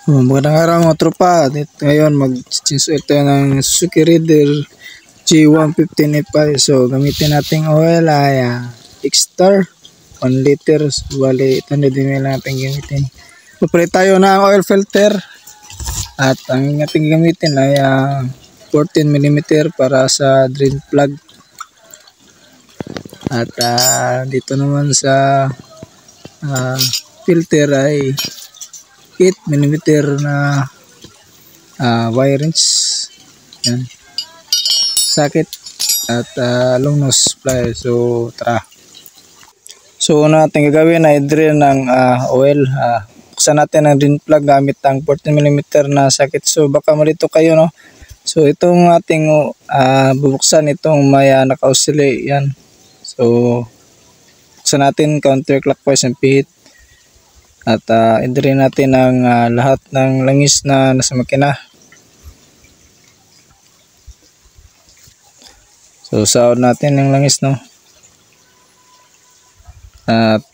Magandang araw mga tropa. Ngayon mag-install tayo ng Suzuki Raider G115 So gamitin nating oil ay X-Star 1 liter. Bali 800 ml natin gamitin. Papalit tayo ng oil filter. At ang ating gamitin ay 14 mm para sa drain plug. At dito naman sa filter ay 8 mm na wire wrench. Yan. Sakit at long nose plier. So tara. So una natin gagawin ay drain ng oil. Buksan natin ang drain plug gamit ang 14 mm na sakit. So baka malito kayo, no. So itong ating bubuksan, itong may naka-oscillate yan. So buksan natin counterclockwise ang pihit. At i-drain natin ang lahat ng langis na nasa makina. So sahod natin yung langis, no. At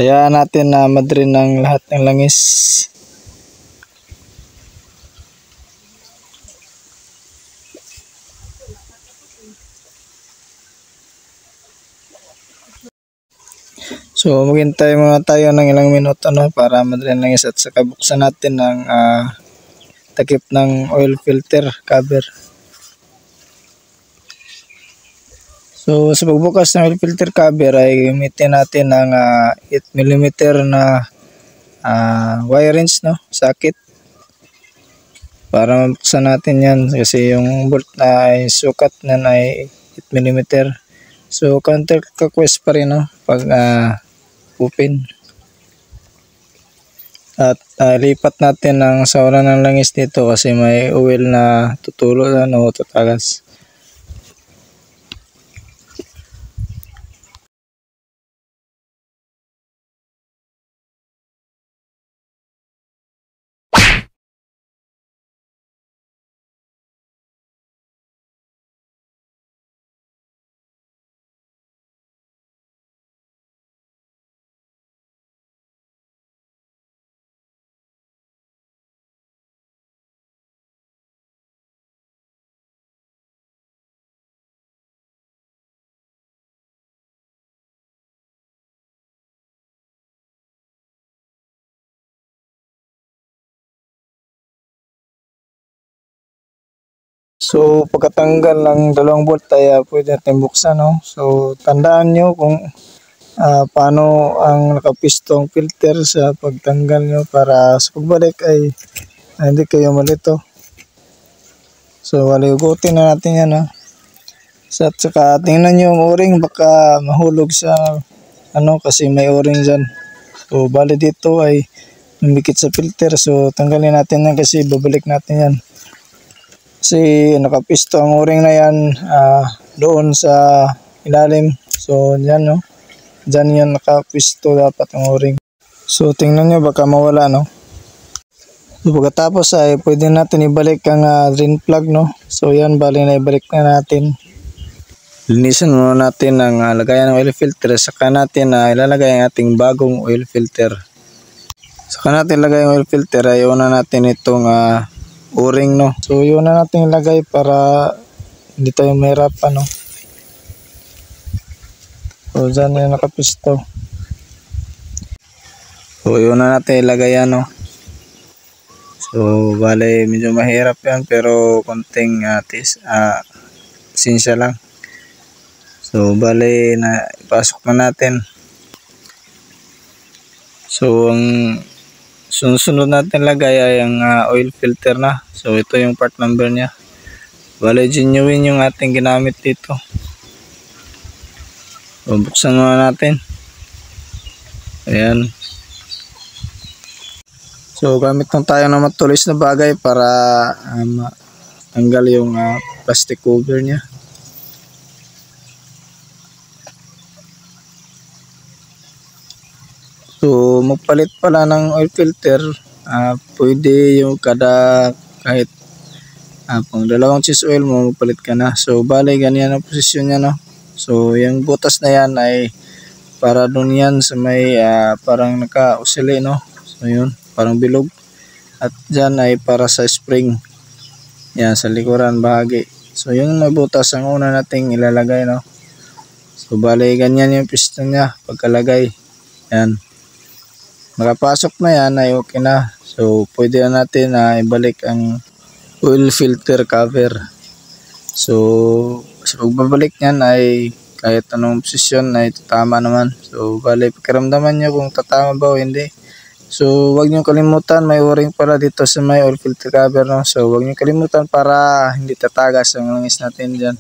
hayaan natin na ma-drain ng lahat ng langis. So maghintay muna tayo ng ilang minuto, no, para ma-drain langis at saka buksan natin ang takip ng oil filter cover. So sa pagbukas ng oil filter cover ay gamitin natin ang 8 mm na wire wrench, no, sakit, para mabuksan natin yan kasi yung bolt na ay sukat na ay 8 mm. So counterclockwise pa rin, no, pag open. At lipat natin ang sauna ng langis dito kasi may oil na tutulo o tatagas. So pagkatanggal ng dalawang bolt ay pwede natin buksan, no. So tandaan nyo kung paano ang nakapistong filter sa pagtanggal nyo para sa pagbalik ay hindi kayo malito. So waligutin na natin yan, no. So, at saka tingnan nyo yung o-ring, baka mahulog sa kasi may o-ring dyan. So bali dito ay lumikit sa filter. So tanggalin natin yan kasi babalik natin yan. Kasi nakapisto ang o-ring na yan doon sa ilalim. So yan, no, dyan yan nakapisto dapat ang o-ring. So tingnan nyo, baka mawala, no. So pagkatapos ay pwede natin ibalik ang drain plug, no. So yan, bali na ibalik na natin. Linisan muna natin ang lagayan ng oil filter. Saka natin ilalagay ang ating bagong oil filter. Saka natin ilagay ang oil filter ay una natin itong o-ring, no. So yun na natin ilagay para hindi tayo mahirapan, no. So dyan yung nakapisto. So yun na natin ilagay yan, no. So bale medyo mahirap yan pero konting sinsya lang. So bale na ipasok na natin. So ang sunod natin lagay ay ang oil filter na. So ito yung part number niya. Bale genuine yung ating ginamit dito. So buksan muna natin. Ayan. So gamit lang tayo ng matulis na bagay para tanggal yung plastic cover niya. So magpalit pala ng oil filter, pwede yung kahit pang dalawang cheese oil mo magpalit ka na. So bale ganyan ang posisyon niya, no. So yung butas na yan ay para doon yan sa may parang naka-oscillate, no. So yun, parang bilog. at dyan ay para sa spring. Yan, sa likuran bahagi. So yung nabutas ang una nating ilalagay, no. So bali ganyan yung piston niya pagkalagay. Yan. Makapasok na yan ay okay na. So pwede na natin ibalik ang oil filter cover. So sa pagbabalik niyan ay kahit anong posisyon ay tama naman. So bali pakiramdaman nyo kung tatama ba o hindi. So wag niyo kalimutan, may o-ring pala dito sa may oil filter cover, no. So wag niyo kalimutan para hindi tatagas ang langis natin diyan.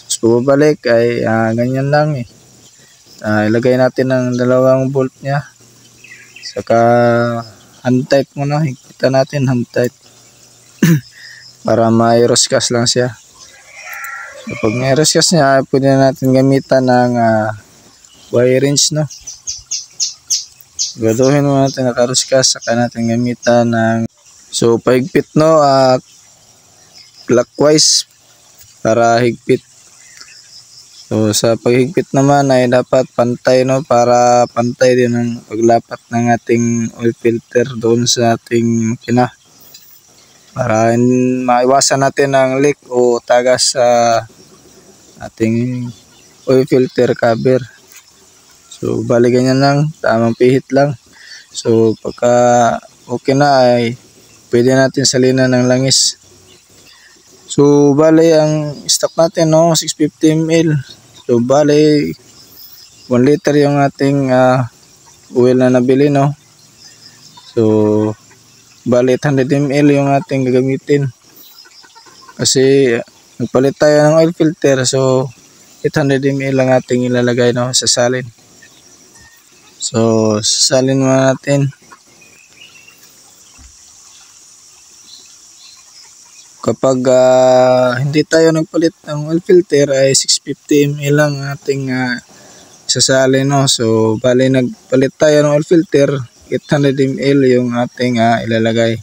So babalik ay ganyan lang eh. Ilagay natin ang dalawang bolt niya. Saka hand tight muna, higpitan natin hand tight. Para ma-roscas lang siya. So pag na-roscas niya, pwede na natin gamitan ng wire wrench, no. Gaduhin mo natin nakaruskas, saka natin gamitan ng pahigpit, no, clockwise para higpit. So sa paghigpit naman ay dapat pantay, no, para pantay din ang paglapat ng ating oil filter doon sa ating makina. Para maiwasan natin ang leak o tagas sa ating oil filter cover. So bali ganyan lang, tamang pihit lang. So pagka okay na ay pwede natin salinan ng langis. So bali ang stock natin, no, 650 ml. So bali 1 liter yung ating oil na nabili, no. So bali 800 ml yung ating gagamitin. Kasi nagpalit tayo ng oil filter, so 800 ml lang ating ilalagay, no, sa salin. So sasalin muna natin. Kapag hindi tayo nagpalit ng oil filter ay 650 ml lang ating sasalin, no. So bali nagpalit tayo ng oil filter, 800 ml yung ating ilalagay.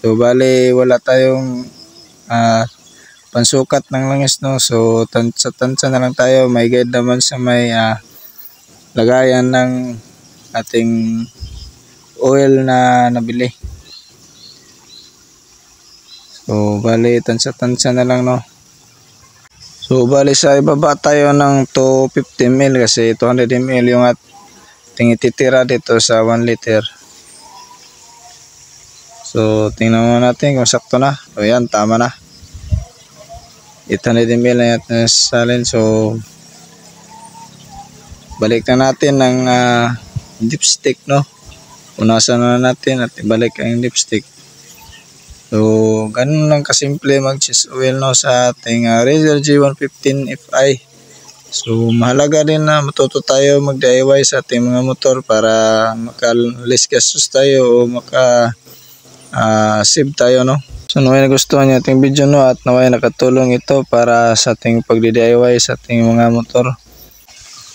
So bali wala tayong pansukat ng langis, no. So tansya na lang tayo, may guide naman sa may lagayan ng ating oil na nabili. So bali tansya na lang, no. So bali sa ibaba tayo ng 250 ml kasi 200 ml yung ating ititira dito sa 1 liter. So tingnan mo natin kung sakto na. So yan, tama na. 800 ml na natin salin. So balik na natin ng dipstick, no. Punasan na natin at ibalik ang dipstick. So ganun lang kasimple mag-change oil, no, sa ating Raider G115 Fi. So mahalaga din na matuto tayo mag-DIY sa ating mga motor para maka-less gastos tayo o maka-save tayo, no. So naway nagustuhan niyo ating video, no, at naway nakatulong ito para sa ating pag-DIY sa ating mga motor.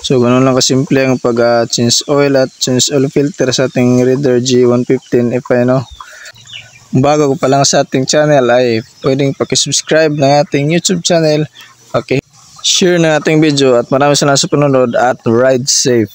So ganun lang kasimple ang pag-change oil at change oil filter sa ating Raider G115 Fi, no. Kung bago ko pa lang sa ating channel ay pwedeng paki-subscribe ng ating YouTube channel, paki-share ng ating video at maraming salamat sa panonood at ride safe.